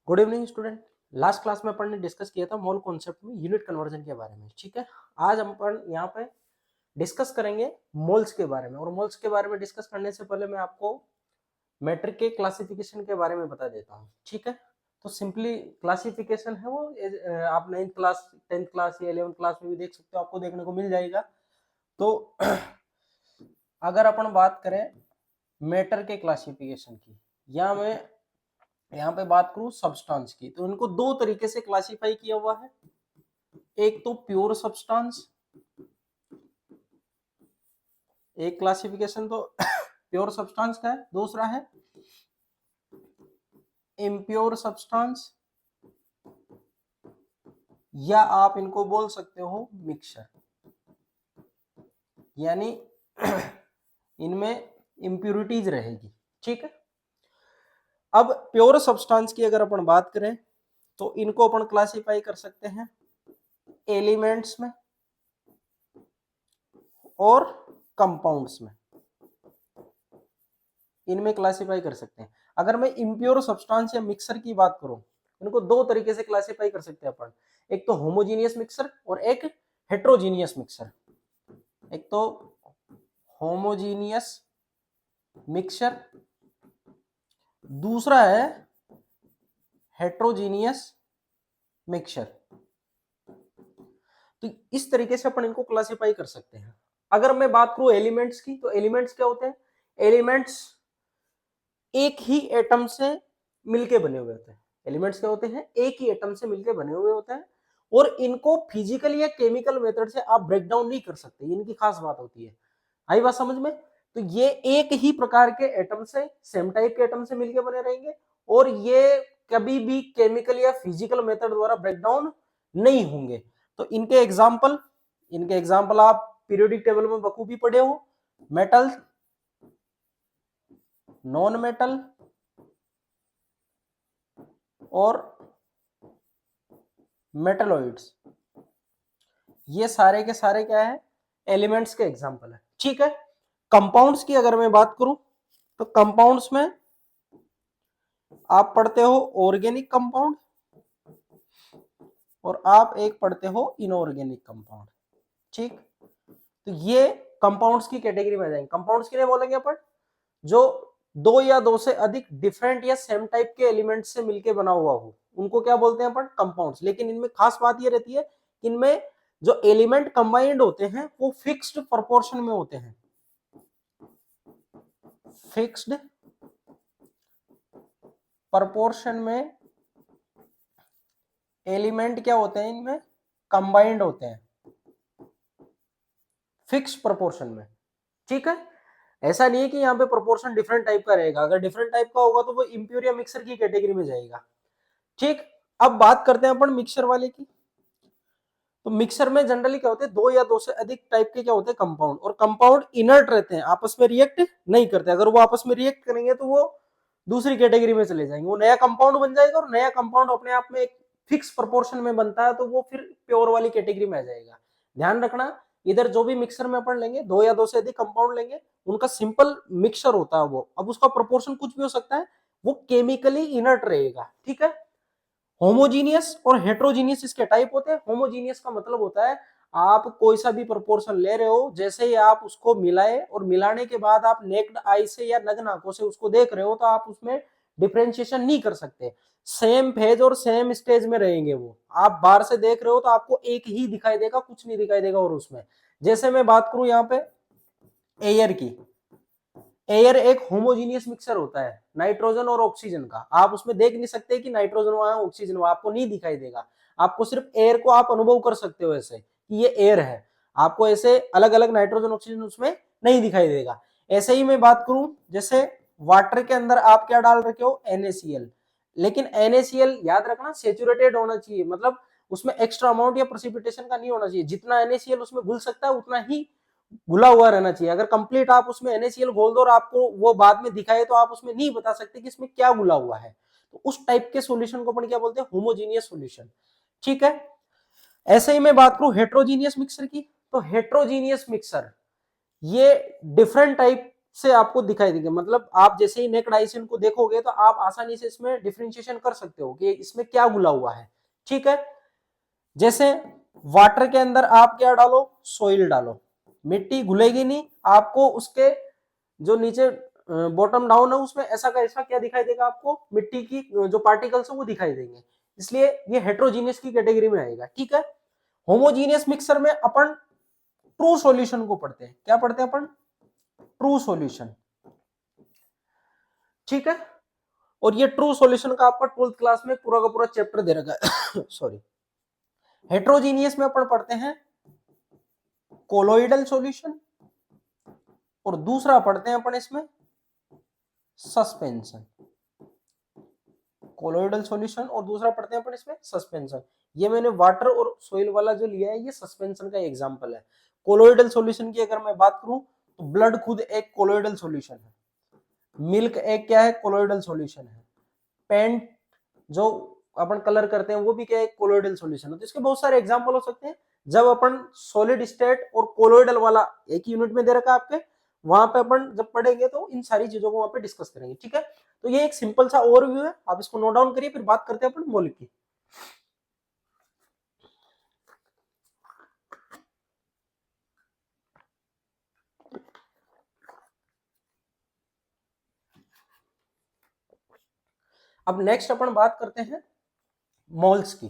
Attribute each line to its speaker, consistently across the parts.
Speaker 1: Good evening student. Last class में अपन ने discuss किया था मोल कॉन्सेप्ट में यूनिट कन्वर्जन के बारे में। ठीक है, आज हम अपन यहाँ पे डिस्कस करेंगे मोल्स के बारे में। और मोल्स के बारे में डिस्कस करने से पहले मैं आपको मैट्रिक के क्लासिफिकेशन के बारे में बता देता हूँ। ठीक है, तो सिंपली क्लासिफिकेशन है वो आप 9th क्लास 10th क्लास या 11th क्लास में भी देख सकते हो, आपको देखने को मिल जाएगा। तो अगर अपन बात करें मैटर के क्लासिफिकेशन की, या मैं यहाँ पे बात करूं सब्सटेंस की, तो इनको दो तरीके से क्लासिफाई किया हुआ है। एक तो प्योर सब्सटेंस, एक क्लासिफिकेशन तो प्योर सब्सटेंस का है, दूसरा है इम्प्योर सब्सटेंस, या आप इनको बोल सकते हो मिक्सचर, यानी इनमें इम्प्यूरिटीज रहेगी। ठीक है, अब प्योर सब्सटेंस की अगर अपन बात करें तो इनको अपन क्लासिफाई कर सकते हैं एलिमेंट्स में और कंपाउंड्स में, इनमें क्लासिफाई कर सकते हैं। अगर मैं इम्प्योर सब्सटेंस या मिक्सर की बात करूं, इनको दो तरीके से क्लासिफाई कर सकते हैं अपन, एक तो होमोजीनियस मिक्सर और एक हेट्रोजीनियस मिक्सर। एक तो होमोजीनियस मिक्सर, दूसरा है हेट्रोजीनियस मिक्सर। तो इस तरीके से अपन इनको क्लासिफाई कर सकते हैं। अगर मैं बात करूं एलिमेंट्स की, तो एलिमेंट्स क्या होते हैं? एलिमेंट्स एक ही एटम से मिलके बने हुए होते हैं। एलिमेंट्स क्या होते हैं? एक ही एटम से मिलके बने हुए होते हैं, और इनको फिजिकल या केमिकल मेथड से आप ब्रेक डाउन नहीं कर सकते, इनकी खास बात होती है। आई बात समझ में? तो ये एक ही प्रकार के एटम से, सेम टाइप के एटम से मिलके बने रहेंगे, और ये कभी भी केमिकल या फिजिकल मेथड द्वारा ब्रेक डाउन नहीं होंगे। तो इनके एग्जाम्पल आप पीरियोडिक टेबल में बखूबी पढ़े हो। मेटल, नॉन मेटल और मेटलॉइड्स, ये सारे के सारे क्या है? एलिमेंट्स के एग्जांपल है। ठीक है, कंपाउंड्स की अगर मैं बात करूं, तो कंपाउंड्स में आप पढ़ते हो ऑर्गेनिक कंपाउंड, और आप एक पढ़ते हो इनऑर्गेनिक कंपाउंड। ठीक, तो ये कंपाउंड्स की कैटेगरी में आ जाएंगे। कंपाउंड्स के लिए बोलेंगे अपन जो दो या दो से अधिक डिफरेंट या सेम टाइप के एलिमेंट से मिलके बना हुआ हो, उनको क्या बोलते हैं अपन? कंपाउंड्स। लेकिन इनमें खास बात ये रहती है कि इनमें जो एलिमेंट कंबाइंड होते हैं वो फिक्स्ड प्रोपोर्शन में होते हैं। फिक्स्ड प्रोपोर्शन में एलिमेंट क्या होते हैं? इनमें कंबाइंड होते हैं फिक्स्ड प्रोपोर्शन में। ठीक है, ऐसा नहीं है कि यहाँ पे प्रोपोर्शन डिफरेंट टाइप का रहेगा। अगर डिफरेंट टाइप का होगा तो वो इम्प्योर या मिक्सर की कैटेगरी में जाएगा। ठीक, अब बात करते हैं अपन मिक्सर वाले की। तो मिक्सर में जनरली क्या होते हैं? दो या दो से अधिक टाइप के क्या होते हैं? कंपाउंड। और कंपाउंड इनर्ट रहते हैं, आपस में रिएक्ट नहीं करते। अगर वो आपस में रिएक्ट करेंगे तो वो दूसरी कैटेगरी में चले जाएंगे, वो नया कंपाउंड बन जाएगा, और नया कंपाउंड अपने आप में एक फिक्स प्रोपोर्शन में बनता है, तो वो फिर प्योर वाली कैटेगरी में आ जाएगा। ध्यान रखना, इधर जो भी मिक्सर में अपन लेंगे, दो या दो से अधिक कंपाउंड लेंगे, उनका सिंपल मिक्सर होता है वो। अब उसका प्रोपोर्शन कुछ भी हो सकता है, वो केमिकली इनर्ट रहेगा। ठीक है, होमोजीनियस और हेट्रोजीनियस इसके टाइप होते हैं। होमोजीनियस का मतलब होता है आप कोई सा भी प्रोपोर्शन ले रहे हो, जैसे ही आप उसको मिलाए, और मिलाने के बाद आप नेक्ड आई से या नग्न आंखों से उसको देख रहे हो, तो आप उसमें डिफरेंशिएशन नहीं कर सकते। सेम फेज और सेम स्टेज में रहेंगे वो। आप बाहर से देख रहे हो तो आपको एक ही दिखाई देगा, कुछ नहीं दिखाई देगा। और उसमें जैसे मैं बात करूं यहाँ पे एयर की, एयर एक होमोजीनियस मिक्सचर होता है नाइट्रोजन और ऑक्सीजन का। आप उसमें देख नहीं सकते कि नाइट्रोजन वहां है, ऑक्सीजन वहां, आपको नहीं दिखाई देगा। आपको सिर्फ एयर को आप अनुभव कर सकते हो ऐसे कि ये एयर है। आपको ऐसे अलग अलग नाइट्रोजन ऑक्सीजन उसमें नहीं दिखाई देगा। ऐसे ही मैं बात करूं, जैसे वाटर के अंदर आप क्या डाल रखे हो? NaCl। लेकिन NaCl याद रखना सेचुरेटेड होना चाहिए, मतलब उसमें एक्स्ट्रा अमाउंट या प्रेसिपिटेशन का नहीं होना चाहिए। जितना NaCl उसमें घुल सकता है उतना ही घुला हुआ रहना चाहिए। अगर कंप्लीट आप उसमें NaCl घोल दो और आपको वो बाद में दिखाए, तो आप उसमें नहीं बता सकते कि इसमें क्या घुला हुआ है। तो उस टाइप के सॉल्यूशन को अपन क्या बोलते हैं? Homogeneous solution. ठीक है, ऐसे ही मैं बात करूं हेट्रोजीनियस मिक्सर की, तो हेट्रोजीनियस मिक्सर ये डिफरेंट टाइप से आपको दिखाई देंगे। मतलब आप जैसे ही नेक्ड आइसिन को देखोगे तो आप आसानी से इसमें डिफरेंशिएशन कर सकते हो कि इसमें क्या घुला हुआ है। ठीक है, जैसे वाटर के अंदर आप क्या डालो, सोइल डालो, मिट्टी घुलेगी नहीं, आपको उसके जो नीचे बॉटम डाउन है उसमें ऐसा का ऐसा क्या दिखाई देगा, आपको मिट्टी की जो पार्टिकल्स है वो दिखाई देंगे। इसलिए ये हेट्रोजीनियस की कैटेगरी में आएगा। ठीक है, होमोजीनियस मिक्सर में अपन ट्रू सॉल्यूशन को पढ़ते हैं। क्या पढ़ते हैं अपन? True solution. ठीक है, और ये ट्रू सॉल्यूशन का आपका 12th क्लास में पूरा का पूरा चैप्टर दे रखा है सॉरी। हेट्रोजीनियस में अपन पढ़ते हैं कोलोइडल सॉल्यूशन, और दूसरा पढ़ते हैं अपन इसमें सस्पेंशन। कोलोइडल सॉल्यूशन और दूसरा पढ़ते हैं अपन इसमें सस्पेंशन। ये मैंने वाटर और सोइल वाला जो लिया है ये सस्पेंशन का एग्जांपल है। कोलोइडल सॉल्यूशन की अगर मैं बात करूं तो ब्लड खुद एक कोलोइडल सॉल्यूशन है, मिल्क एक क्या है, कोलोइडल सॉल्यूशन है, पेंट जो अपन कलर करते हैं वो भी क्या है, कोलोइडल सॉल्यूशन है। तो इसके बहुत सारे एग्जांपल हो सकते हैं। जब अपन सॉलिड स्टेट और कोलोइडल वाला एक यूनिट में दे रखा है आपके, वहां पे अपन जब पढ़ेंगे तो इन सारी चीजों को वहां पे डिस्कस करेंगे। ठीक है, तो ये एक सिंपल सा ओवरव्यू है, आप इसको नोट डाउन करिए, फिर बात करते हैं अपन मौलिक की। अब नेक्स्ट अपन बात करते हैं मोल्स की।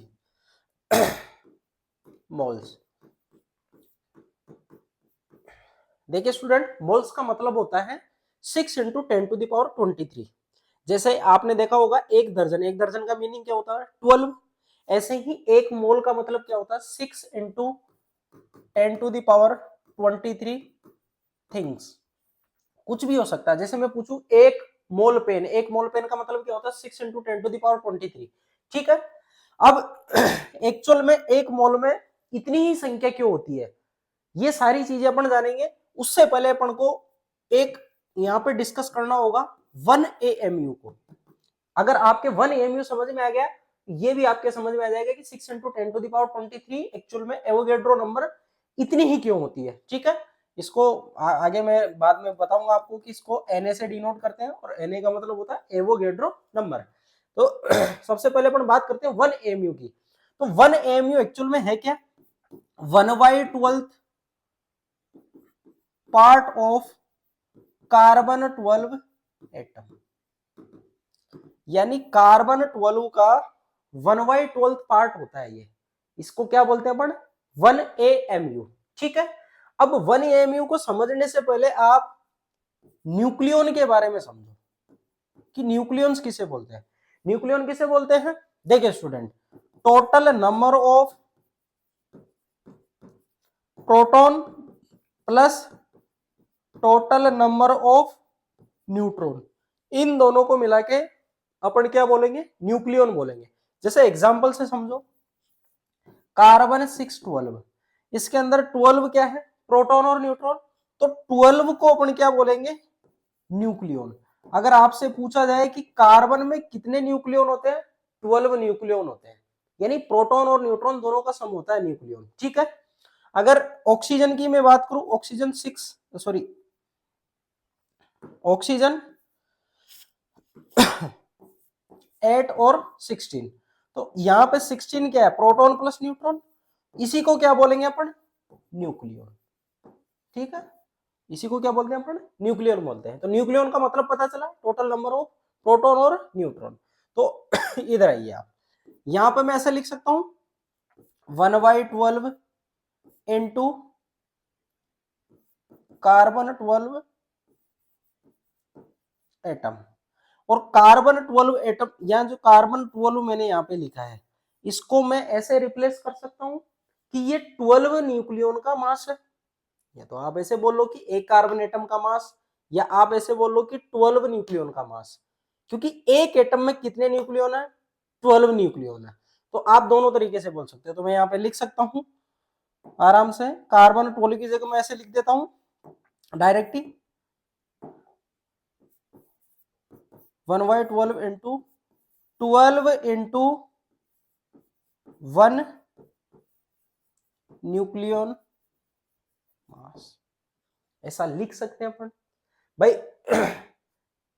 Speaker 1: मोल्स, देखिए स्टूडेंट, मोल्स का मतलब होता है 6 इंटू 10⁻23। जैसे आपने देखा होगा एक दर्जन, एक दर्जन का मीनिंग क्या होता है, 12। ऐसे ही एक मोल का मतलब क्या होता है, 6 इंटू 10⁻23 थिंग्स। कुछ भी हो सकता है। जैसे मैं पूछूं एक मोल पेन, एक मोल पेन का मतलब क्या होता है, 6 इंटू 10⁻23। ठीक है, अब एक्चुअल में एक मोल में इतनी ही संख्या क्यों होती है, ये सारी चीजें अपन जानेंगे। उससे पहले अपन को एक यहां पे डिस्कस करना होगा 1 AMU को। अगर आपके 1 AMU समझ में आ गया, ये भी आपके समझ में आ जाएगा कि 6 इंटू 10⁻23 एक्चुअल में एवोगैड्रो नंबर इतनी ही क्यों होती है। ठीक है, इसको आगे मैं बाद में बताऊंगा आपको कि इसको Na से डिनोट करते हैं, और Na का मतलब होता है एवोगैड्रो नंबर। तो सबसे पहले अपन बात करते हैं 1 AMU की। तो 1 AMU एक्चुअल में है क्या, 1/12 पार्ट ऑफ कार्बन 12 एटम, यानी कार्बन 12 का 1/12 पार्ट होता है ये। इसको क्या बोलते हैं अपन, 1 AMU। ठीक है, अब 1 AMU को समझने से पहले आप न्यूक्लियन के बारे में समझो कि न्यूक्लियंस किसे बोलते हैं। न्यूक्लियन किसे बोलते हैं, देखिए student, total number of proton plus total number of neutron, इन दोनों को मिला के अपन क्या बोलेंगे, न्यूक्लियन बोलेंगे। जैसे एग्जांपल से समझो, कार्बन 612, इसके अंदर 12 क्या है, प्रोटॉन और न्यूट्रॉन, तो 12 को अपन क्या बोलेंगे, न्यूक्लियन। अगर आपसे पूछा जाए कि कार्बन में कितने न्यूक्लियन होते हैं, 12 न्यूक्लियन होते हैं, यानी प्रोटॉन और न्यूट्रॉन दोनों का सम होता है न्यूक्लियन। ठीक है, अगर ऑक्सीजन की मैं बात करूं, ऑक्सीजन 8 और 16, तो यहां पे 16 क्या है, प्रोटॉन प्लस न्यूट्रॉन, इसी को क्या बोलेंगे अपन, न्यूक्लियन। ठीक है, इसी को क्या बोलते हैं अपन, न्यूक्लियन बोलते हैं। तो न्यूक्लियन का मतलब पता चला, टोटल नंबर ऑफ प्रोटॉन और न्यूट्रॉन। तो इधर आइए आप, यहां पे मैं ऐसा लिख सकता हूं 1/12 इंटू कार्बन 12 एटम, और कार्बन 12 एटम, यहाँ जो कार्बन 12 मैंने यहाँ पे लिखा है, इसको मैं ऐसे रिप्लेस कर सकता हूं कि ये 12 न्यूक्लियन का मास है। या तो आप ऐसे बोल लो कि एक कार्बन एटम का मास, या आप ऐसे बोल लो कि 12 न्यूक्लियन का मास, क्योंकि एक एटम में कितने न्यूक्लियन है, 12 न्यूक्लियन है। तो आप दोनों तरीके से बोल सकते हो। तो मैं यहाँ पे लिख सकता हूं आराम से, कार्बन 12 की जगह मैं ऐसे लिख देता हूं डायरेक्टली, 1/12 इंटू 12 इंटू 1 न्यूक्लियन मास, ऐसा लिख सकते हैं अपन। भाई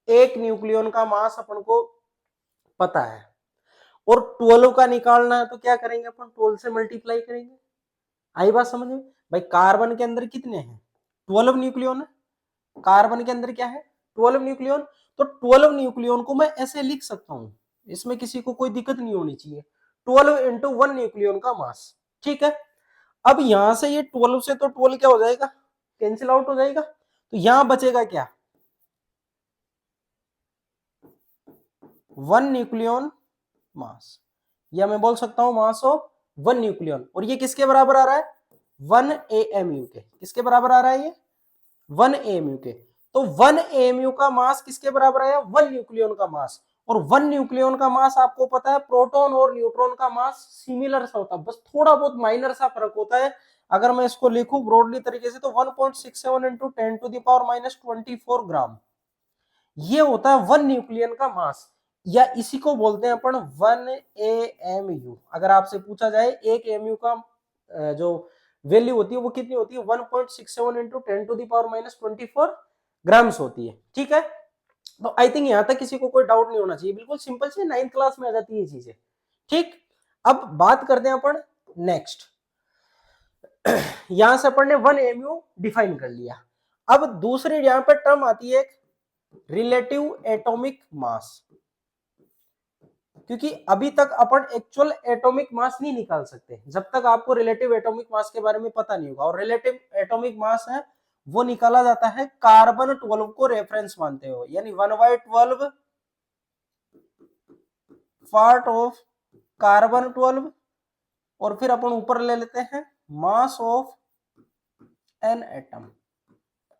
Speaker 1: एक न्यूक्लियन का मास अपन को पता है और 12 का निकालना है, तो क्या करेंगे अपन, 12 से मल्टीप्लाई करेंगे। आई बात समझ में? भाई कार्बन के अंदर कितने हैं, 12 न्यूक्लियन है, कार्बन के अंदर क्या है, 12 न्यूक्लियन। तो 12 न्यूक्लियन को मैं ऐसे लिख सकता हूं, इसमें किसी को कोई दिक्कत नहीं होनी चाहिए, 12 इंटू 1 न्यूक्लियन का मास। ठीक है, अब यहां से ये 12 से तो 12 क्या हो जाएगा, कैंसिल आउट हो जाएगा, तो यहां बचेगा क्या, 1 न्यूक्लियन मास, या मैं बोल सकता हूं मास ऑफ 1 न्यूक्लियन। और ये किसके बराबर आ रहा है, 1 AMU के। किसके बराबर आ रहा है ये, 1 AMU के। तो 1 AMU का मास किसके बराबर आया, 1 न्यूक्लियन का मास। और 1 न्यूक्लियन का मास आपको पता है प्रोटॉन और न्यूट्रॉन का मास सिमिलर सा होता है, बस थोड़ा बहुत माइनर सा फर्क होता है। अगर मैं इसको लिखूं ब्रॉडली तरीके से तो 1.67 into 10 to the power minus 24 gram, ये होता है 1 न्यूक्लियन का मास, या इसी को बोलते हैं अपन 1 AMU। अगर आपसे पूछा जाए एक AMU का जो वैल्यू होती है वो कितनी होती है, 1.67 into 10 to the power minus 24 grams होती है। ठीक है, तो आई थिंक यहां तक किसी को कोई डाउट नहीं होना चाहिए, बिल्कुल सिंपल से 9th क्लास में आ जाती है ये चीजें। ठीक, अब बात करते हैं अपन नेक्स्ट। यहां से अपन ने 1 AMU डिफाइन कर लिया। अब दूसरी यहां पर टर्म आती है रिलेटिव एटॉमिक मास, क्योंकि अभी तक अपन एक्चुअल एटॉमिक मास नहीं निकाल सकते जब तक आपको रिलेटिव एटॉमिक मास के बारे में पता नहीं होगा। और रिलेटिव एटॉमिक मास है वो निकाला जाता है कार्बन 12 को रेफरेंस मानते हो, यानी 1/12 पार्ट ऑफ कार्बन 12, और फिर अपन ऊपर ले लेते हैं मास ऑफ एन एटम,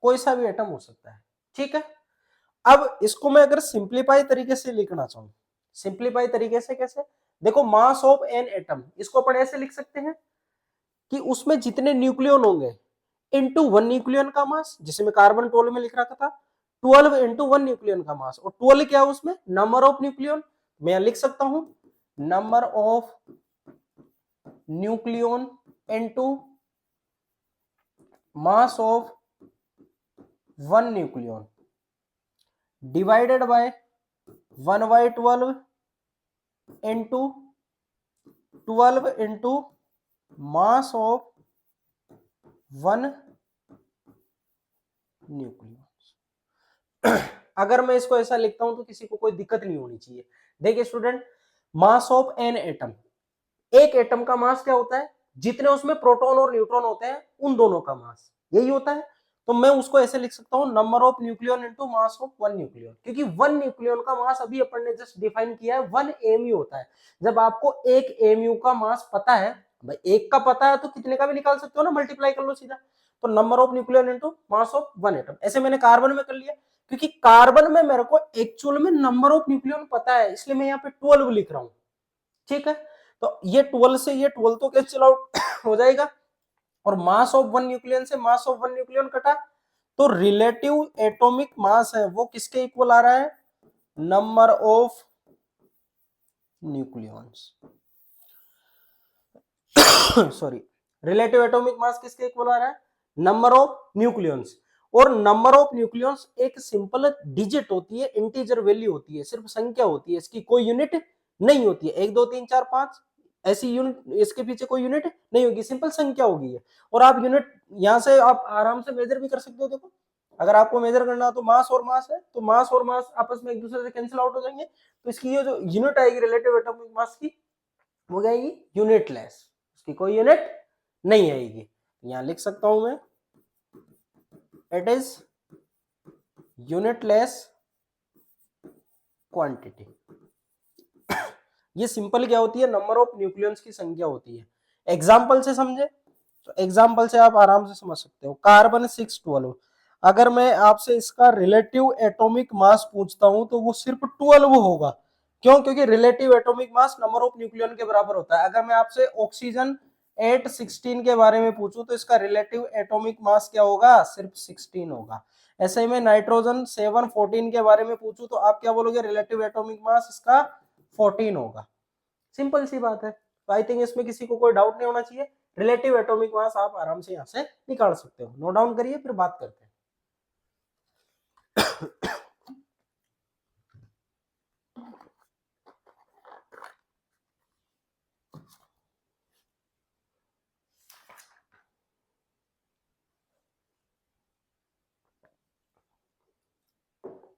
Speaker 1: कोई सा भी एटम हो सकता है। ठीक है, अब इसको मैं अगर सिंप्लीफाई तरीके से लिखना चाहूं, सिंप्लीफाई तरीके से कैसे, देखो मास ऑफ एन एटम, इसको अपन ऐसे लिख सकते हैं कि उसमें जितने न्यूक्लियन होंगे इंटू 1 न्यूक्लियन का मास, जिसे मैं कार्बन 12 में लिख रखा था, 12 इंटू 1 न्यूक्लियन का मास। और 12 क्या है उसमें, नंबर ऑफ न्यूक्लियन, मैं लिख सकता हूं number of nucleon into mass of 1 nucleon divided by 1/12 into 12 into mass of 1 nucleon. अगर मैं इसको ऐसा लिखता हूं तो किसी को कोई दिक्कत नहीं होनी चाहिए। देखिए student, mass of an atom, एक एटम का मास क्या होता है, जितने उसमें प्रोटॉन और न्यूट्रॉन होते हैं उन दोनों का मास, यही होता है। तो मैं उसको ऐसे लिख सकता हूं number of nucleon into mass of 1 nucleon, क्योंकि 1 न्यूक्लियन का मास अभी अपन ने जस्ट डिफाइन किया है 1 AMU होता है। जब आपको एक AMU का मास पता है, भाई एक का पता है तो कितने का भी निकाल सकते हो ना, मल्टीप्लाई कर लो सीधा। तो number of nucleon into mass of 1 atom, ऐसे मैंने कार्बन में कर लिया, क्योंकि कार्बन में मेरे को एक्चुअल में नंबर ऑफ न्यूक्लियन पता है, इसलिए मैं यहाँ पे 12 लिख रहा हूं। ठीक है, तो ये 12 से ये 12 तो कैंसिल आउट हो जाएगा, और मास ऑफ 1 न्यूक्लियन से मास ऑफ 1 न्यूक्लियन कटा, तो रिलेटिव एटॉमिक मास है वो किसके इक्वल आ रहा है, number of nucleons. Sorry, relative atomic mass किसके इक्वल आ रहा है, नंबर ऑफ न्यूक्लियंस। और नंबर ऑफ न्यूक्लियंस एक सिंपल डिजिट होती है, इंटीजर वैल्यू होती है, सिर्फ संख्या होती है, इसकी कोई यूनिट नहीं होती है, 1 2 3 4 5 ऐसी यूनिट, इसके पीछे कोई यूनिट नहीं होगी, सिंपल संख्या होगी है। और आप यूनिट यहां से आप आराम से मेजर भी कर सकते हो। देखो अगर आपको मेजर करना हो तो मास और मास है, तो मास और मास आपस में एक दूसरे से कैंसिल आउट हो जाएंगे, तो इसकी ये जो यूनिट आएगी रिलेटिव एटॉमिक मास की वो क्या आएगी, यूनिटलेस, उसकी कोई यूनिट नहीं आएगी। यहां लिख सकता हूं मैं इट इज यूनिटलेस क्वांटिटी। ये सिंपल क्या होती है, नंबर ऑफ न्यूक्लियंस की संख्या होती है। एग्जांपल से समझे, तो एग्जांपल से आप आराम से समझ सकते हो। कार्बन 612, अगर मैं आपसे इसका रिलेटिव एटॉमिक मास पूछता हूं तो वो सिर्फ 12 होगा। क्यों, क्योंकि relative atomic mass number of nucleon के बराबर होता है। अगर मैं आपसे ऑक्सीजन 816 के बारे में पूछूं तो इसका रिलेटिव एटॉमिक मास क्या होगा, सिर्फ 16 होगा। ऐसे ही मैं नाइट्रोजन 714 के बारे में पूछूं तो आप क्या बोलोगे, रिलेटिव एटॉमिक मास इसका 14 होगा। सिंपल सी बात है, तो आई थिंक इसमें किसी को कोई डाउट नहीं होना चाहिए। रिलेटिव एटॉमिक मास आप आराम से यहां से निकाल सकते हो। नोट डाउन करिए, फिर बात करते हैं।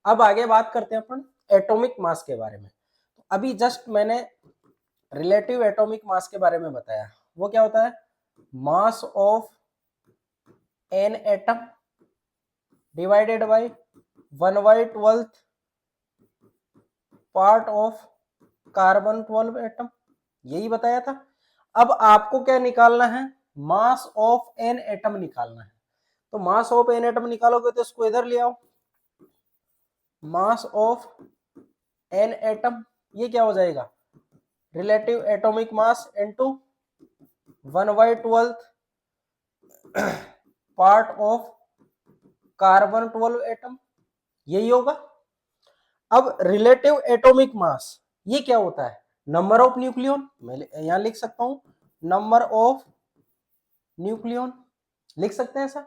Speaker 1: अब आगे बात करते हैं अपन एटॉमिक मास के बारे में। तो अभी जस्ट मैंने रिलेटिव एटॉमिक मास के बारे में बताया। वो क्या होता है? Mass of an atom divided by 1/12 part of carbon 12 atom, यही बताया था। अब आपको क्या निकालना है? मास ऑफ एन एटम निकालना है। तो मास ऑफ एन एटम निकालोगे तो इसको इधर ले आओ। मास ऑफ एन एटम ये क्या हो जाएगा? Relative atomic mass into 1/12 part of carbon 12 atom, यही होगा। अब रिलेटिव एटॉमिक मास ये क्या होता है? नंबर ऑफ न्यूक्लियन, मैं यहां लिख सकता हूं नंबर ऑफ न्यूक्लियन, लिख सकते हैं ऐसा,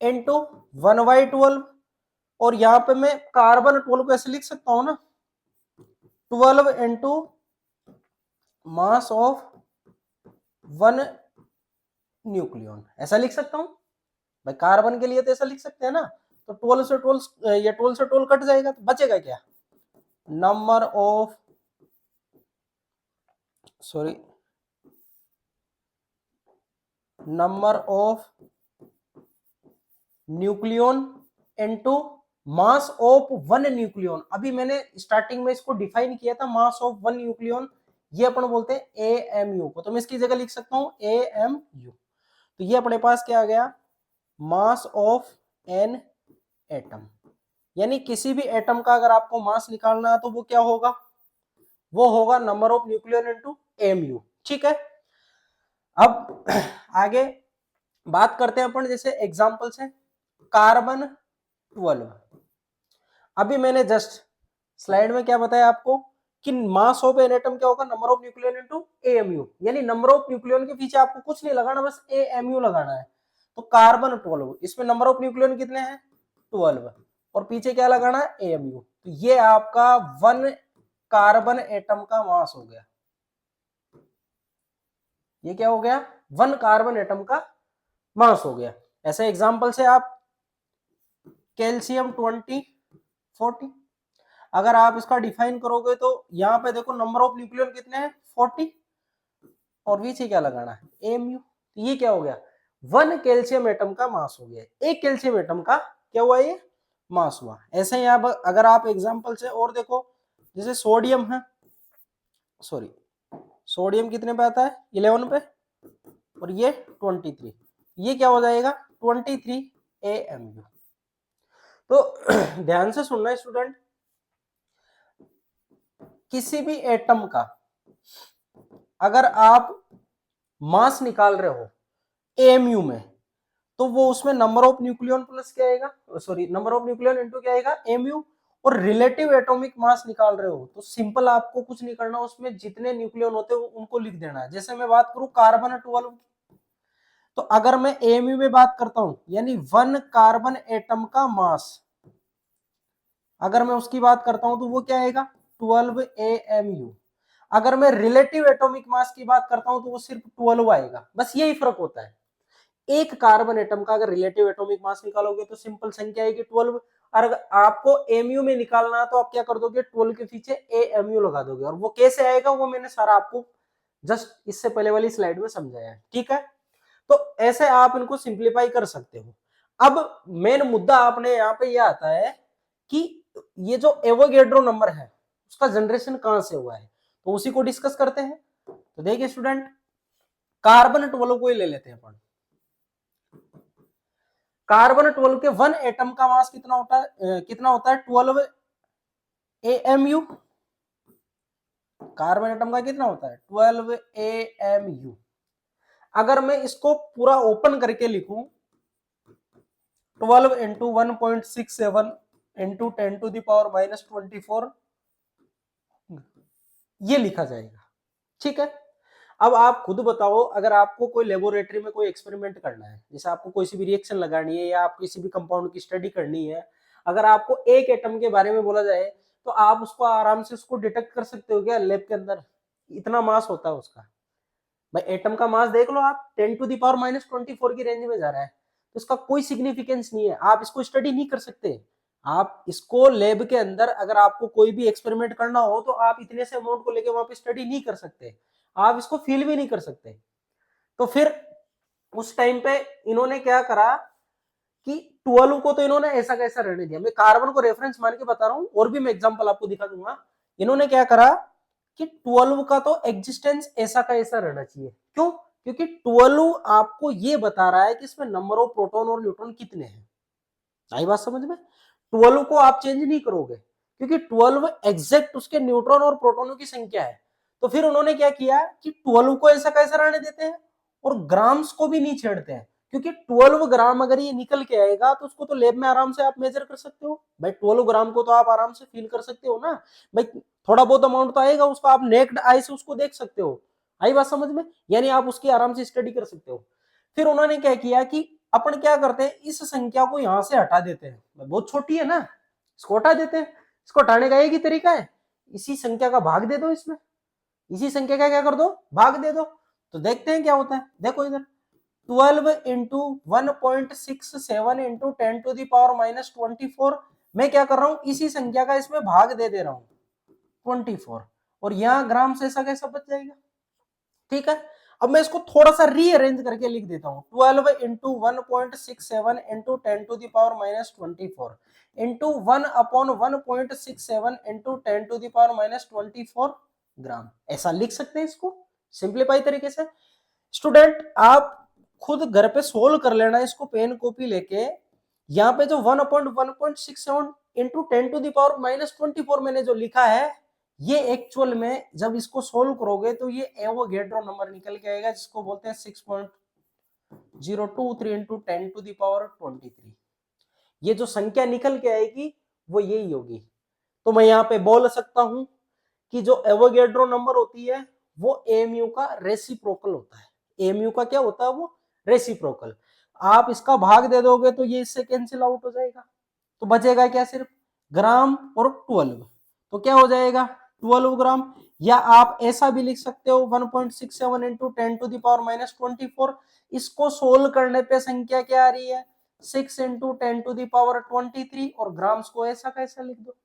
Speaker 1: इनटू 1/12, और यहां पे मैं कार्बन 12 को ऐसे लिख सकता हूं ना, 12 इनटू मास ऑफ 1 न्यूक्लियन, ऐसा लिख सकता हूं भाई। कार्बन के लिए तो ऐसा लिख सकते हैं ना। तो 12 से 12 या 12 से 12 कट जाएगा, तो बचेगा क्या? Number of number of nucleon into mass of 1 nucleon. अभी मैंने स्टार्टिंग में इसको डिफाइन किया था, मास ऑफ 1 न्यूक्लियन ये अपन बोलते हैं AMU को, तो मैं इसकी जगह लिख सकता हूं AMU। तो ये अपने पास क्या आ गया? Mass of an atom. यानी किसी भी एटम का अगर आपको मास निकालना है तो वो क्या होगा? वो होगा number of nucleon into AMU। ठीक है। अब आगे बात करते हैं अपन, जैसे एग्जांपल से कार्बन 12। अभी मैंने जस्ट स्लाइड में क्या बताया आपको कि मास ऑफ एन एटम क्या होगा? Number of nucleon into AMU। यानी नंबर ऑफ न्यूक्लियन के पीछे आपको कुछ नहीं लगाना, बस AMU लगाना है। तो कार्बन 12, इसमें नंबर ऑफ न्यूक्लियन कितने हैं? 12, और पीछे क्या लगाना है? AMU। तो ये आपका 1 कार्बन एटम का मास हो गया। ये क्या हो गया? 1 कार्बन एटम का मास हो गया। ऐसे एग्जांपल से आप कैल्शियम 2040, अगर आप इसका डिफाइन करोगे तो यहाँ पे देखो नंबर ऑफ न्यूक्लियन कितने हैं? 40, और पीछे क्या लगाना है? AMU। तो ये क्या हो गया? 1 कैल्शियम एटम का मास हो गया। एक कैल्शियम एटम का क्या हुआ? ये मास हुआ। ऐसे ही आप अगर आप एग्जांपल से और देखो, जैसे सोडियम है, सोडियम कितने पे आता है? 11 पे, और ये 23, ये क्या हो जाएगा? 23 AMU। तो ध्यान से सुनना स्टूडेंट, किसी भी एटम का अगर आप मास निकाल रहे हो AMU में, तो वो उसमें नंबर ऑफ न्यूक्लियन प्लस क्या आएगा? नंबर ऑफ न्यूक्लियन इनटू क्या आएगा? AMU। और रिलेटिव एटॉमिक मास निकाल रहे हो तो सिंपल आपको कुछ नहीं करना, उसमें जितने न्यूक्लियन होते हैं उनको लिख देना है। जैसे मैं बात करूं कार्बन 12, तो अगर मैं AMU में बात करता हूं, यानी 1 कार्बन एटम का मास, अगर मैं उसकी बात करता हूं तो वो क्या आएगा? 12 AMU। अगर मैं रिलेटिव एटॉमिक मास की बात करता हूं तो वो सिर्फ 12 आएगा। बस यही फर्क होता है। एक कार्बन एटम का अगर रिलेटिव एटॉमिक मास निकालोगे तो सिंपल संख्या आएगी 12, और अगर आपको AMU में निकालना है तो आप क्या कर दोगे? 12 के पीछे AMU लगा दोगे। और वो कैसे आएगा वो मैंने सारा आपको जस्ट इससे पहले वाली स्लाइड में समझाया है। ठीक है। तो ऐसे आप इनको सिंप्लीफाई कर सकते हो। अब मेन मुद्दा आपने यहाँ पे यह आता है कि ये जो एवोगैड्रो नंबर है उसका जनरेशन कहां से हुआ है, तो उसी को डिस्कस करते हैं। तो देखिए स्टूडेंट, कार्बन 12 को ही ले लेते हैं अपन। कार्बन 12 के 1 एटम का मास कितना होता है? 12 AMU। कार्बन एटम का कितना होता है? 12 AMU। अगर मैं इसको पूरा ओपन करके लिखूं, 12 इंटू 1.67 इंटू 10⁻⁻24, ये लिखा जाएगा। ठीक है। अब आप खुद बताओ, अगर आपको कोई लेबोरेटरी में कोई एक्सपेरिमेंट करना है, जैसे आपको कोई सी भी रिएक्शन लगानी है या आप किसी भी कंपाउंड की स्टडी करनी है, अगर आपको एक एटम के बारे में बोला जाए तो आप उसको आराम से उसको डिटेक्ट कर सकते हो क्या? लैब के अंदर इतना मास होता है उसका। भाई एटम का मास देख लो आप, 10⁻⁻24 की रेंज में जा रहा है, तो इसका कोई सिग्निफिकेंस नहीं है, आप इसको स्टडी नहीं कर सकते। आप इसको लैब के अंदर अगर आपको कोई भी एक्सपेरिमेंट करना हो तो आप इतने से अमाउंट को लेके वहां पे स्टडी नहीं कर सकते, आप इसको फील भी नहीं कर सकते। तो फिर उस टाइम पे इन्होंने क्या करा कि 12 को तो इन्होंने ऐसा कैसा रहने दिया, मैं कार्बन को रेफरेंस मान के बता रहा हूं, और भी मैं एग्जांपल आपको दिखा दूंगा। इन्होंने क्या करा कि 12 का तो एग्जिस्टेंस ऐसा का ऐसा रहना चाहिए। क्यों? क्योंकि 12 आपको ये बता रहा है कि इसमें नंबर ऑफ प्रोटॉन और न्यूट्रॉन कितने हैं। आई बात समझ में? 12 को आप चेंज नहीं करोगे क्योंकि 12 एग्जैक्ट उसके न्यूट्रॉन और प्रोटॉनों की संख्या है। तो फिर उन्होंने क्या किया कि 12 को ऐसा कैसा रहने देते हैं और ग्राम्स को भी नहीं छेड़ते हैं, क्योंकि 12 ग्राम अगर ये निकल के आएगा तो उसको तो लैब में आराम से आप मेजर कर सकते हो भाई। 12 ग्राम को तो आप आराम से फील कर सकते हो ना भाई, थोड़ा बहुत अमाउंट तो आएगा, उसको आप नेक्ड आई से उसको देख सकते हो। आई बात समझ में? यानी आप उसकी आराम से स्टडी कर सकते हो। फिर उन्होंने क्या किया कि अपन क्या करते हैं, इस संख्या को यहां से हटा देते हैं, बहुत छोटी है ना, इसको हटा देते हैं। इसको हटाने का एक ही तरीका है, इसी संख्या का भाग दे दो, इसमें इसी संख्या का क्या कर दो, भाग दे दो। तो देखते हैं क्या होता है। देखो इधर 12 into 1.67 into 10 to the power -24, मैं क्या कर रहा हूं, इसी संख्या का इसमें भाग दे दे रहा हूं 24, और यहां ग्राम से ऐसा कैसा बच जाएगा। ठीक है, अब मैं इसको थोड़ा सा रीअरेंज करके लिख देता हूं, 12 into 1.67 into 10 to the power -24 into 1/1.67 into 10 to the power -24 gram. ऐसा लिख सकते हैं इसको सिंप्लीफाई तरीके से। स्टूडेंट आप खुद घर पे सोल्व कर लेना इसको, पेन कॉपी लेके। यहाँ पे जो 1/1.67 इंटू 10 टू दी पावर -24 मैंने जो लिखा है, ये एक्चुअल में जब इसको सोल्व करोगे तो ये एवोगैड्रो नंबर निकल के आएगा, जिसको बोलते हैं 6.023 इंटू 10 टू दी पावर 23। ये जो संख्या निकल के आएगी वो यही होगी। तो मैं यहाँ पे बोल सकता हूं कि जो एवोगैड्रो नंबर होती है वो एएमयू का रेसिप्रोकल होता है। एएमयू का क्या होता है, वो रेसिप्रोकल। आप इसका भाग दे दोगे तो ये इससे कैंसिल आउट हो जाएगा, तो बचेगा क्या, सिर्फ ग्राम और 12। तो क्या हो जाएगा 12 ग्राम। या आप ऐसा भी लिख सकते हो 1.67 इंटू 10 टू दी पावर -24। इसको सोल्व करने पे संख्या क्या आ रही है, 6 इंटू 10 टू दी पावर 23, और ग्राम्स को ऐसा कैसा लिख दो।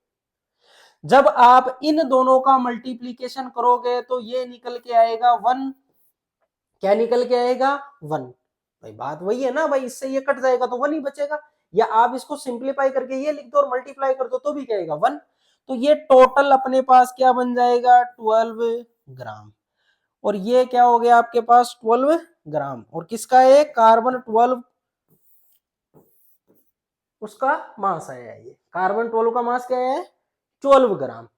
Speaker 1: जब आप इन दोनों का मल्टीप्लीकेशन करोगे तो ये निकल के आएगा 1। क्या निकल के आएगा 1। भाई बात वही है ना भाई, इससे ये कट जाएगा तो 1 ही बचेगा। या आप इसको सिंप्लीफाई करके ये लिख दो और मल्टीप्लाई कर दो तो भी क्या आएगा 1। तो ये टोटल अपने पास क्या बन जाएगा 12 ग्राम। और ये क्या हो गया आपके पास 12 ग्राम। और किसका है, कार्बन 12, उसका मास आया है। ये कार्बन 12 का मास क्या है 12 ग्राम।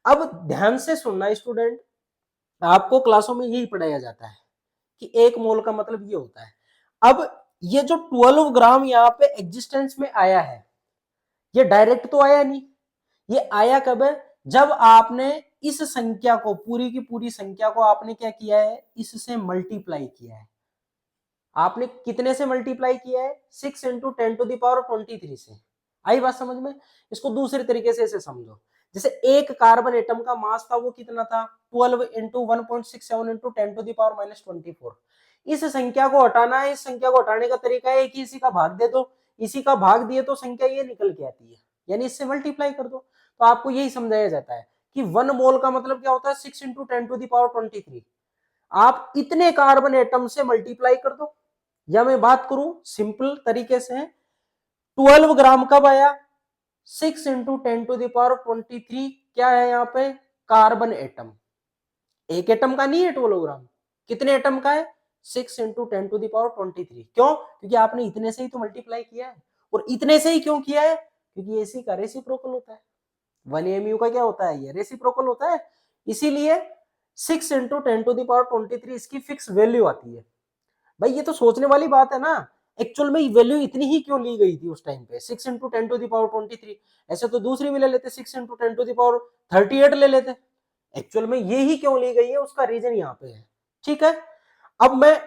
Speaker 1: अब ध्यान से सुनना स्टूडेंट, आपको क्लासों में यही पढ़ाया जाता है कि एक मोल का मतलब ये होता है। अब ये जो 12 ग्राम यहाँ पे एग्जिस्टेंस में आया है, ये डायरेक्ट तो आया नहीं। ये आया कब है, जब आपने इस संख्या को, पूरी की पूरी संख्या को आपने क्या किया है, इससे मल्टीप्लाई किया है। आपने कितने से मल्टीप्लाई किया है, 6 इंटू 10 टू दी पावर 23 से। आई बात समझ में? इसको दूसरे तरीके से ऐसे समझो, जैसे एक कार्बन एटम का मास था वो कितना था 12 into 1.67 into 10 to the power -24। इस संख्या को हटाना है, इस संख्या को हटाने का तरीका है कि इसी का भाग दे दो, इसी का भाग दिए तो संख्या ये निकल के आती है, यानी इससे मल्टीप्लाई कर दो। तो आपको यही समझाया जाता है कि 1 मोल का मतलब क्या होता है 6 इंटू 10 टू दी पावर 23। आप इतने कार्बन एटम से मल्टीप्लाई कर दो। या मैं बात करूं सिंपल तरीके से, 12 ग्राम कब आया, 6 इंटू 10 टू दावर 23 क्या है यहाँ पे, कार्बन एटम। एक एटम का नहीं है 12 ग्राम, कितने एटम का है 6 इंटू 10 टू दावर 23। क्यों? क्योंकि आपने इतने से ही तो मल्टीप्लाई किया है। और इतने से ही क्यों किया है, क्योंकि इसी का रेसिप्रोकल होता है। 1 एमयू का क्या होता है, ये रेसिप्रोकल होता है। इसीलिए 6 इंटू 10 टू दावर 23 इसकी फिक्स वैल्यू आती है। भाई ये तो सोचने वाली बात है ना, एक्चुअल में वैल्यू इतनी ही क्यों ली गई थी उस टाइम पे 6 इंटू 10 टू दावर 23। ऐसे तो दूसरी भी ले लेते 6 इंटू 10 टू दावर 38 ले लेते। एक्चुअल में ये ही क्यों ली गई है, उसका रीजन यहाँ पे है। ठीक है, अब मैं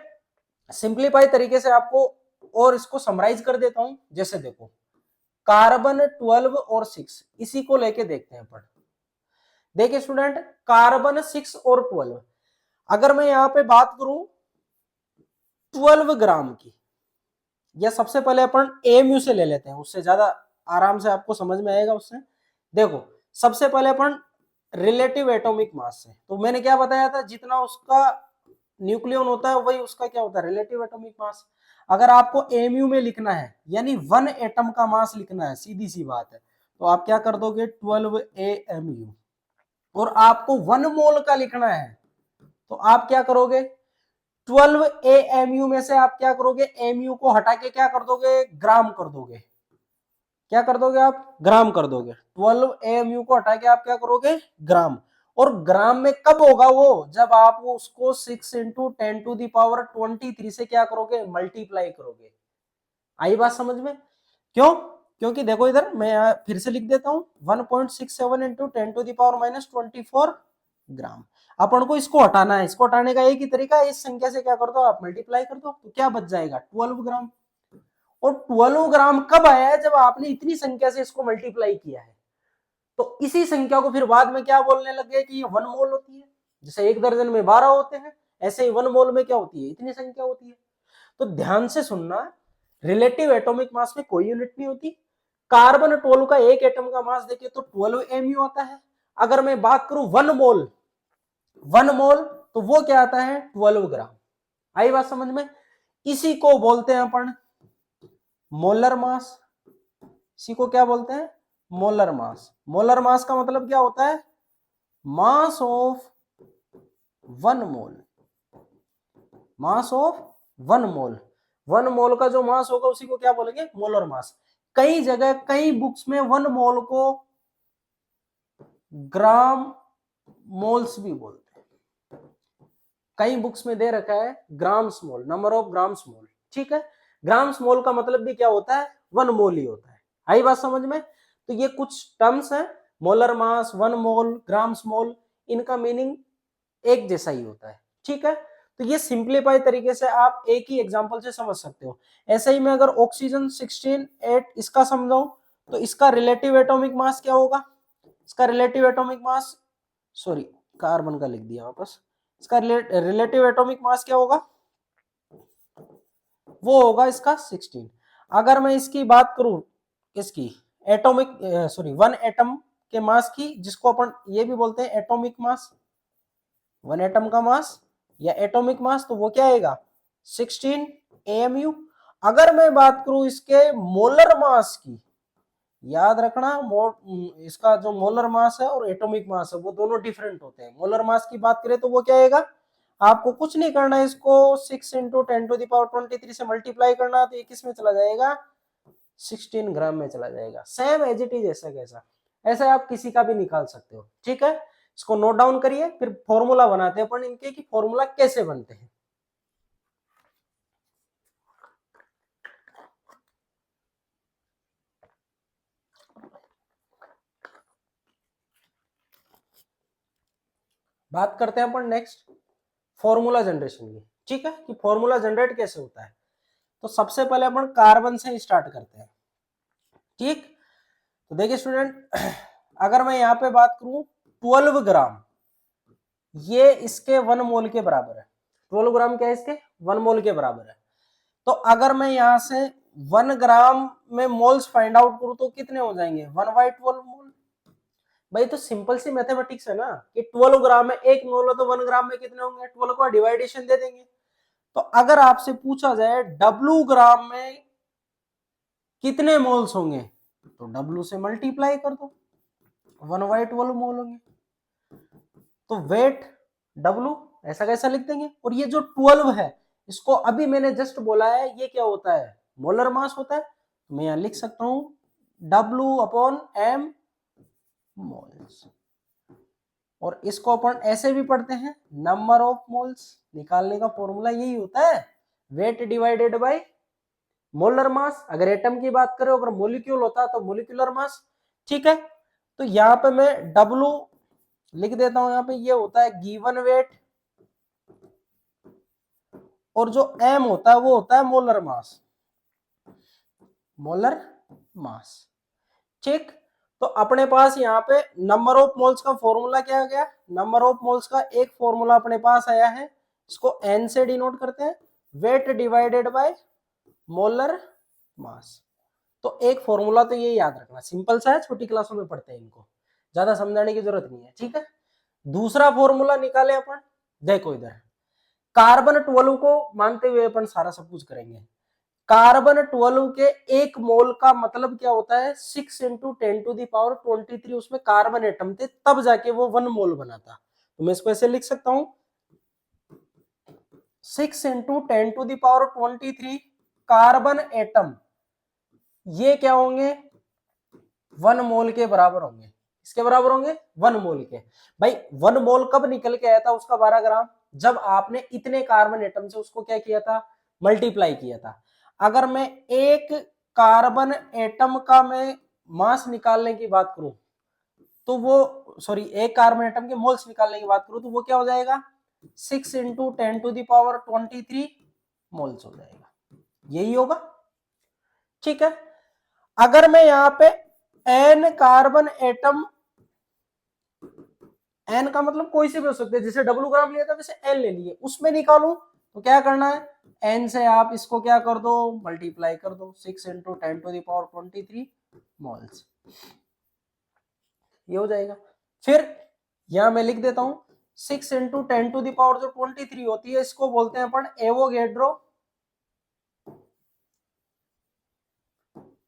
Speaker 1: सिंप्लीफाई तरीके से आपको और इसको समराइज कर देता हूं। जैसे देखो कार्बन 12 और 6 इसी को लेके देखते हैं अपन। देखिए स्टूडेंट, कार्बन 6 और 12, अगर मैं यहाँ पे बात करूं 12 ग्राम की, या सबसे पहले अपन एएमयू से ले लेते हैं, उससे ज्यादा आराम से आपको समझ में आएगा उससे। देखो सबसे पहले अपन रिलेटिव एटॉमिक मास से, तो मैंने क्या बताया था, जितना उसका न्यूक्लियन होता है वही उसका क्या होता है, रिलेटिव एटॉमिक मास। अगर आपको एमयू में लिखना है यानी 1 एटम का मास लिखना है, सीधी सी बात है, तो आप क्या कर दोगे 12 AMU। और आपको 1 मोल का लिखना है तो आप क्या करोगे 12 AMU में से आप क्या करोगे, एमयू को हटा के क्या कर दोगे, ग्राम कर दोगे। क्या कर दोगे आप, ग्राम कर दोगे। 12 AMU को हटा के आप क्या करोगे, ग्राम। और ग्राम में कब होगा वो, जब आप उसको 6 इंटू 10⁻23 से क्या करोगे, मल्टीप्लाई करोगे। आई बात समझ में? क्यों? क्योंकि देखो इधर मैं फिर से लिख देता हूं 1.67 इंटू 10⁻24 ग्राम। अपन को इसको हटाना है, इसको हटाने का एक ही तरीका है, इस संख्या से क्या कर दो आप, मल्टीप्लाई कर दो, तो क्या बच जाएगा 12 ग्राम। और 12 ग्राम कब आया है, जब आपने इतनी संख्या से इसको मल्टीप्लाई किया है। तो इसी संख्या को फिर बाद में क्या बोलने लगे कि ये 1 मोल होती है। जैसे 1 दर्जन में 12 होते हैं, ऐसे ही 1 मोल में क्या होती है, इतनी संख्या होती है। तो ध्यान से सुनना, रिलेटिव एटॉमिक मास में कोई यूनिट नहीं होती। कार्बन 12 का एक एटम का मास देखिए तो 12 MU आता है। अगर मैं बात करूं 1 मोल, 1 मोल तो वो क्या आता है, 12 ग्राम। आई बात समझ में? इसी को बोलते हैं अपन मोलर मास। इसी को क्या बोलते हैं, मोलर मास। मोलर मास का मतलब क्या होता है, mass of 1 mole. Mass of 1 मोल। 1 मोल का जो मास होगा उसी को क्या बोलेंगे, मोलर मास। कई जगह कई बुक्स में 1 मोल को ग्राम मोल्स भी बोलते हैं। कई बुक्स में दे रखा है grams mole, number of grams mole. ठीक है, ग्राम्स मोल का मतलब भी क्या होता है, 1 मोल ही होता है। आई बात समझ में? तो ये कुछ टर्म्स हैं, मोलर मास, 1 मोल, ग्राम्स मोल, इनका मीनिंग एक जैसा ही होता है। ठीक है, तो ये सिंप्लीफाई तरीके से आप एक ही एग्जांपल से समझ सकते हो। ऐसे ही मैं अगर ऑक्सीजन 16 इसका समझाऊं तो इसका रिलेटिव एटॉमिक मास क्या होगा, इसका relative atomic mass, sorry carbon का लिख दिया वापस, इसका रिलेटिव एटॉमिक मास क्या होगा, वो होगा इसका 16। अगर मैं इसकी बात करूं, इसकी एटॉमिक सॉरी 1 एटम के मास की, जिसको अपन ये भी बोलते हैं एटॉमिक मास, 1 एटम का मास या एटॉमिक मास, तो वो क्या आएगा 16 AMU। अगर मैं बात करूं इसके मोलर मास की, याद रखना इसका जो मोलर मास है और एटॉमिक मास है वो दोनों डिफरेंट होते हैं। मोलर मास की बात करें तो वो क्या आएगा, आपको कुछ नहीं करना है, इसको 6 इंटू 10⁻23 से मल्टीप्लाई करना है, तो ये किस में चला जाएगा, 16 ग्राम में चला जाएगा। सेम एज इट इज, ऐसा कैसा, ऐसा आप किसी का भी निकाल सकते हो। ठीक है, इसको नोट डाउन करिए, फिर फॉर्मूला बनाते हैं अपन इनके कि फॉर्मूला कैसे बनते हैं। बात करते हैं अपन नेक्स्ट फॉर्मूला जनरेशन की। ठीक है, कि फॉर्मूला जनरेट कैसे होता है। तो सबसे पहले अपन कार्बन से स्टार्ट करते हैं। ठीक, तो देखिए स्टूडेंट, अगर मैं यहां पे बात करूं 12 ग्राम, ये इसके 1 मोल के बराबर है। 12 ग्राम क्या है, इसके 1 मोल के बराबर है। तो अगर मैं यहां से 1 ग्राम में मोल्स फाइंड आउट करूं तो कितने हो जाएंगे, 1/12 मोल। भाई तो सिंपल सी मैथमेटिक्स है ना, कि 12 ग्राम में 1 मोल है तो 1 ग्राम में कितने होंगे, 12 का डिवाइडेशन दे देंगे। तो अगर आपसे पूछा जाए W ग्राम में कितने मोल्स होंगे, तो W से मल्टीप्लाई कर दो, 1/12 मोल होंगे। तो वेट W ऐसा कैसा लिख देंगे। और ये जो 12 है, इसको अभी मैंने जस्ट बोला है, ये क्या होता है, मोलर मास होता है। तो मैं यहां लिख सकता हूं W/m मोल्स। और इसको अपन ऐसे भी पढ़ते हैं, नंबर ऑफ मोल्स। निकालने का फॉर्मूला यही होता है, weight divided by molar mass. अगर एटम की बात करें, अगर मोलिक्यूल होता तो मोलिकुलर मास। ठीक है, तो यहाँ पे मैं W लिख देता हूं, यहाँ पे ये होता है गिवन वेट, और जो M होता है वो होता है मोलर मास, मोलर मास। ठीक, तो अपने पास यहाँ पे नंबर ऑफ मोल्स का फॉर्मूला क्या आ गया, नंबर ऑफ मोल्स का एक फॉर्मूला अपने पास आया है, इसको N से डिनोट करते हैं, weight divided by molar mass. तो एक फॉर्मूला तो ये याद रखना, सिंपल सा है, छोटी क्लासों में पढ़ते हैं इनको, ज्यादा समझाने की जरूरत नहीं है, ठीक है। दूसरा फॉर्मूला निकाले अपन, देखो इधर कार्बन 12 को मानते हुए अपन सारा सब कुछ करेंगे। कार्बन 12 के एक मोल का मतलब क्या होता है, 6 इंटू 10⁻23 उसमें कार्बन एटम थे, तब जाके वो 1 मोल बना था। तो मैं इसको ऐसे लिख सकता हूं, 6 इंटू 10⁻23 कार्बन एटम, ये क्या होंगे, 1 मोल के बराबर होंगे। इसके बराबर होंगे 1 मोल के। भाई 1 मोल कब निकल के आया था उसका 12 ग्राम, जब आपने इतने कार्बन एटम से उसको क्या किया था, मल्टीप्लाई किया था। अगर मैं एक कार्बन एटम का मैं मास निकालने की बात करूं तो वो, सॉरी, एक कार्बन एटम के मोल्स निकालने की बात करूं तो वो क्या हो जाएगा, 6 इंटू 10⁻23 मोल्स हो जाएगा, यही होगा, ठीक है। अगर मैं यहां पे n कार्बन एटम, n का मतलब कोई से भी हो सकते हैं, जैसे डब्ल्यू ग्राम लिया था वैसे n ले लिए, उसमें निकालूं तो क्या करना है, n से आप इसको क्या कर दो, मल्टीप्लाई कर दो, 6 इंटू 10⁻23 मोल्स, ये हो जाएगा। फिर यहां मैं लिख देता हूं 6 इंटू 10⁻23 होती है, इसको बोलते हैं अपन एवोगैड्रो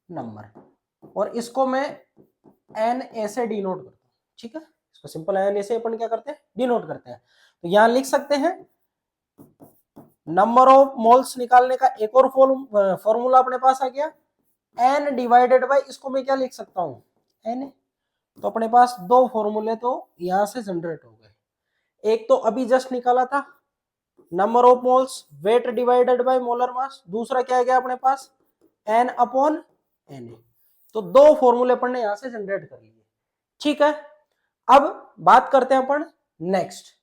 Speaker 1: नंबर, और इसको मैं एन ए से डिनोट करता हूं, ठीक है। इसको सिंपल एन ए से अपन क्या करते हैं, डिनोट करते हैं। तो यहां लिख सकते हैं नंबर ऑफ मोल्स निकालने का एक और फॉर्मूला अपने पास आ गया, एन डिवाइडेड बाय, इसको मैं क्या लिख सकता हूं, एन। तो अपने पास दो फॉर्मूले तो यहां से जनरेट हो गए। एक तो अभी जस्ट निकाला था, number of moles weight divided by molar mass, दूसरा क्या आ गया अपने पास, एन अपॉन एन। तो दो फॉर्मूले अपन ने यहां से जनरेट कर लिए, ठीक है। अब बात करते हैं अपन नेक्स्ट,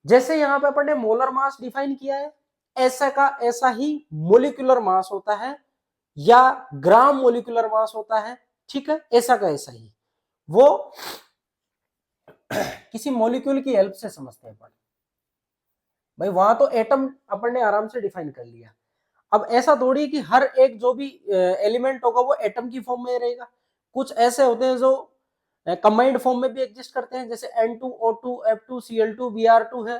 Speaker 1: जैसे यहां पे अपन ने मोलर मास डिफाइन किया है, ऐसा का ऐसा ही मोलिकुलर मास होता है या ग्राम मोलिकुलर मास होता है, ठीक है, ऐसा का ऐसा ही वो किसी मोलिक्यूल की हेल्प से समझते हैं अपन। भाई वहां तो एटम अपन ने आराम से डिफाइन कर लिया, अब ऐसा थोड़ी कि हर एक जो भी एलिमेंट होगा वो एटम की फॉर्म में रहेगा, कुछ ऐसे होते हैं जो कंबाइंड फॉर्म में भी एग्जिस्ट करते हैं, जैसे N2O2 F2Cl2 Br2 है,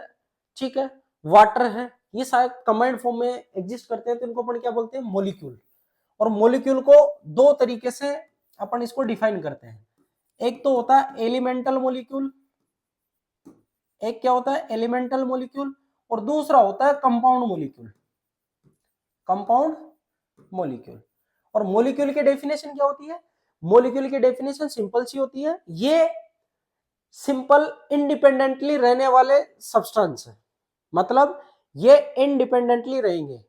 Speaker 1: ठीक है, वाटर है, ये सारे कंबाइंड फॉर्म में एग्जिस्ट करते हैं, तो इनको अपन क्या बोलते हैं, मोलिक्यूल। और मोलिक्यूल को दो तरीके से अपन इसको डिफाइन करते हैं, एक तो होता है एलिमेंटल मोलिक्यूल, एक क्या होता है एलिमेंटल मोलिक्यूल, और दूसरा होता है कंपाउंड मोलिक्यूल, कंपाउंड मोलिक्यूल। और मोलिक्यूल की डेफिनेशन क्या होती है, मोलिक्यूल की डेफिनेशन सिंपल सी होती है, ये सिंपल इंडिपेंडेंटली रहने वाले सब्सटेंस है, मतलब ये इंडिपेंडेंटली रहेंगे,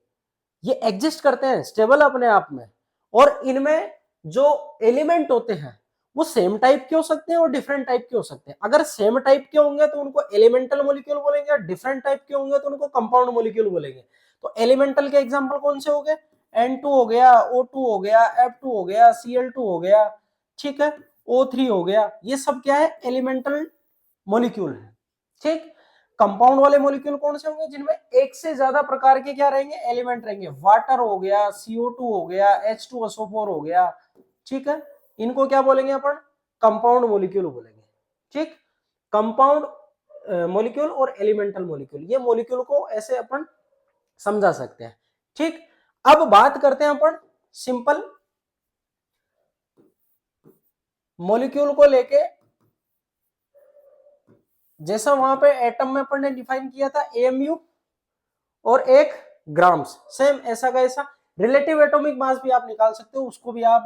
Speaker 1: ये एग्जिस्ट करते हैं स्टेबल अपने आप में, और इनमें जो एलिमेंट होते हैं वो सेम टाइप के हो सकते हैं और डिफरेंट टाइप के हो सकते हैं। अगर सेम टाइप के होंगे तो उनको एलिमेंटल मोलिक्यूल बोलेंगे, और डिफरेंट टाइप के होंगे तो उनको कंपाउंड मोलिक्यूल बोलेंगे। तो एलिमेंटल के एग्जांपल कौन से हो गए, N2 हो गया, O2 हो गया, F2 हो गया, Cl2 हो गया, ठीक है, O3 हो गया, ये सब क्या है, एलिमेंटल मोलिक्यूल है, ठीक। कंपाउंड वाले मोलिक्यूल कौन से होंगे, जिनमें एक से ज्यादा प्रकार के क्या रहेंगे, एलिमेंट रहेंगे, वाटर हो गया, CO2 हो गया, H2SO4 हो गया, ठीक है, इनको क्या बोलेंगे अपन, कंपाउंड मोलिक्यूल बोलेंगे, ठीक। कंपाउंड मोलिक्यूल और एलिमेंटल मोलिक्यूल, ये मोलिक्यूल को ऐसे अपन समझा सकते हैं, ठीक। अब बात करते हैं अपन सिंपल मोलिक्यूल को लेके, जैसा वहां पे एटम में अपन ने डिफाइन किया था AMU और एक ग्राम्स, सेम ऐसा का ऐसा रिलेटिव एटॉमिक मास भी आप निकाल सकते हो, उसको भी आप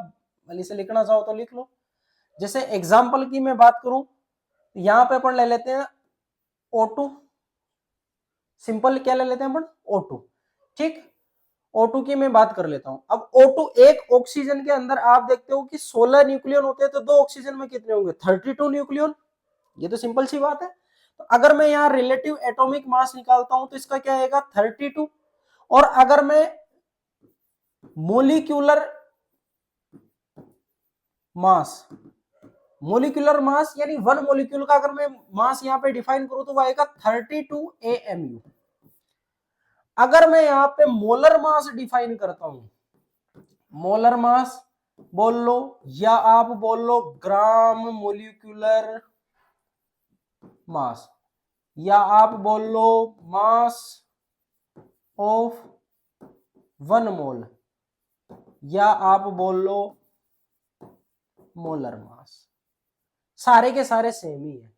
Speaker 1: भले से लिखना चाहो तो लिख लो। जैसे एग्जांपल की मैं बात करूं, यहां पे अपन ले लेते हैं O2, सिंपल क्या ले लेते हैं अपन, O2, ठीक। O2 की मैं बात कर लेता हूं। अब O2 एक ऑक्सीजन के अंदर आप देखते हो कि 16 न्यूक्लियन होते हैं, तो दो ऑक्सीजन में कितने होंगे, 32 न्यूक्लियन, ये तो सिंपल सी बात है। तो अगर मैं यहाँ रिलेटिव एटॉमिक मास निकालता हूं तो इसका क्या आएगा, 32। और अगर मैं मोलिक्यूलर मास, मोलिकुलर मास यानी वन मोलिक्यूल का अगर मैं मास यहाँ पे डिफाइन करूं तो वो आएगा 32 AMU। अगर मैं यहाँ पे मोलर मास डिफाइन करता हूं मोलर मास बोल लो, या आप बोल लो ग्राम मोलिकुलर मास, या आप बोल लो मास ऑफ 1 मोल, या आप बोल लो मोलर मास, सारे के सारे सेम ही है।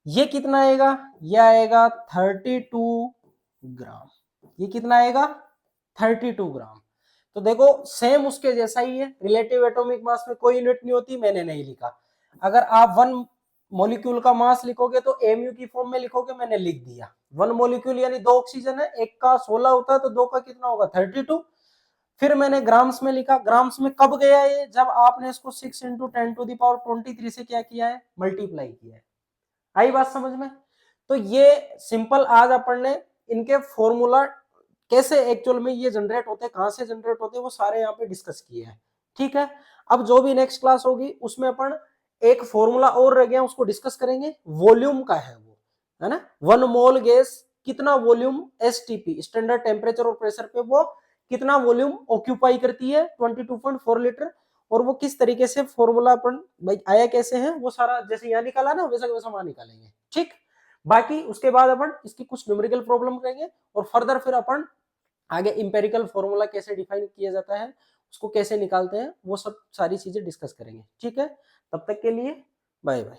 Speaker 1: ये कितना आएगा, ये आएगा 32 ग्राम। ये कितना आएगा 32 ग्राम। तो देखो सेम उसके जैसा ही है, रिलेटिव एटॉमिक मास में कोई यूनिट नहीं होती, मैंने नहीं लिखा। अगर आप 1 मॉलिक्यूल का मास लिखोगे तो एमयू की फॉर्म में लिखोगे, मैंने लिख दिया। 1 मॉलिक्यूल यानी 2 ऑक्सीजन है, एक का 16 होता है तो 2 का कितना होगा 32। फिर मैंने ग्राम्स में लिखा, ग्राम्स में कब गया ये, जब आपने इसको 6 × 10⁻23 से क्या किया है, मल्टीप्लाई किया है। आई बात समझ में। तो ये सिंपल आज अपन ने इनके फॉर्मूला कैसे एक्चुअल में ये जनरेट होते हैं, कहां से जनरेट होते हैं, वो सारे यहाँ पे डिस्कस किए हैं। ठीक है, अब जो भी नेक्स्ट क्लास होगी उसमें अपन एक फॉर्मूला और रह गया उसको डिस्कस करेंगे, वॉल्यूम का है वो, है ना। 1 मोल गैस कितना वॉल्यूम, एसटीपी स्टैंडर्ड टेम्परेचर और प्रेशर पे वो कितना वॉल्यूम ऑक्यूपाई करती है, 22.4 लीटर। और वो किस तरीके से फॉर्मूला अपन भाई आया कैसे है, वो सारा जैसे यहाँ निकाला ना वैसा वैसा वहां निकालेंगे। ठीक, बाकी उसके बाद अपन इसकी कुछ न्यूमेरिकल प्रॉब्लम करेंगे, और फर्दर फिर अपन आगे इंपेरिकल फॉर्मूला कैसे डिफाइन किया जाता है, उसको कैसे निकालते हैं, वो सब सारी चीजें डिस्कस करेंगे। ठीक है, तब तक के लिए बाय बाय।